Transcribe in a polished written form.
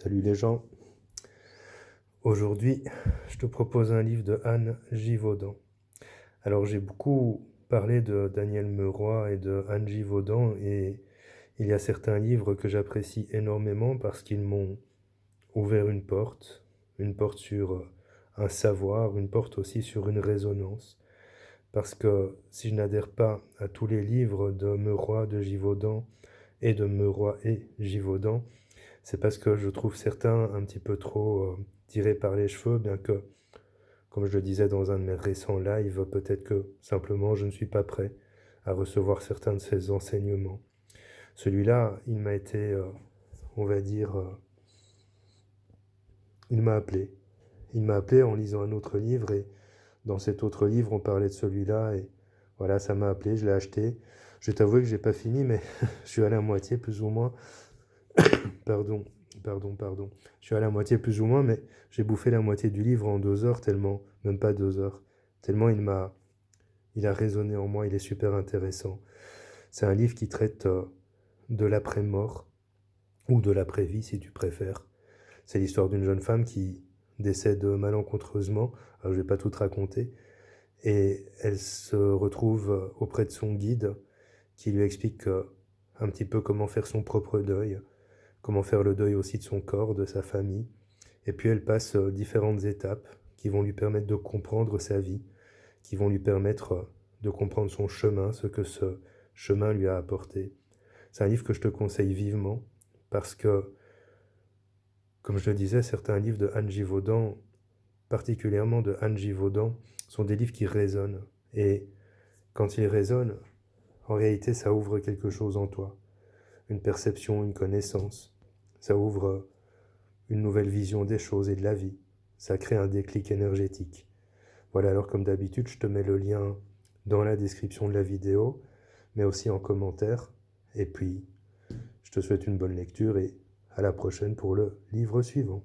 Salut les gens, aujourd'hui je te propose un livre de Anne Givaudan. Alors j'ai beaucoup parlé de Daniel Meroy et de Anne Givaudan et il y a certains livres que j'apprécie énormément parce qu'ils m'ont ouvert une porte sur un savoir, une porte aussi sur une résonance. Parce que si je n'adhère pas à tous les livres de Meroy, de Givaudan et de Meroy et Givaudan, c'est parce que je trouve certains un petit peu trop tirés par les cheveux, bien que, comme je le disais dans un de mes récents lives, peut-être que simplement je ne suis pas prêt à recevoir certains de ces enseignements. Celui-là, il m'a été, on va dire, il m'a appelé. Il m'a appelé en lisant un autre livre et dans cet autre livre, on parlait de celui-là et voilà, ça m'a appelé, je l'ai acheté. Je vais t'avouer que j'ai pas fini, mais je suis à la moitié plus ou moins. Pardon, pardon. Je suis à la moitié plus ou moins, mais j'ai bouffé la moitié du livre en 2 heures, tellement, même pas 2 heures, tellement il a résonné en moi, il est super intéressant. C'est un livre qui traite de l'après-mort, ou de l'après-vie si tu préfères. C'est l'histoire d'une jeune femme qui décède malencontreusement, alors je vais pas tout te raconter, et elle se retrouve auprès de son guide qui lui explique un petit peu comment faire son propre deuil, comment faire le deuil aussi de son corps, de sa famille. Et puis elle passe différentes étapes qui vont lui permettre de comprendre sa vie, qui vont lui permettre de comprendre son chemin, ce que ce chemin lui a apporté. C'est un livre que je te conseille vivement parce que, comme je le disais, certains livres de Anne Givaudan, particulièrement de Anne Givaudan, sont des livres qui résonnent. Et quand ils résonnent, en réalité, ça ouvre quelque chose en toi. Une perception, une connaissance. Ça ouvre une nouvelle vision des choses et de la vie. Ça crée un déclic énergétique. Voilà, alors comme d'habitude, je te mets le lien dans la description de la vidéo, mais aussi en commentaire. Et puis, je te souhaite une bonne lecture et à la prochaine pour le livre suivant.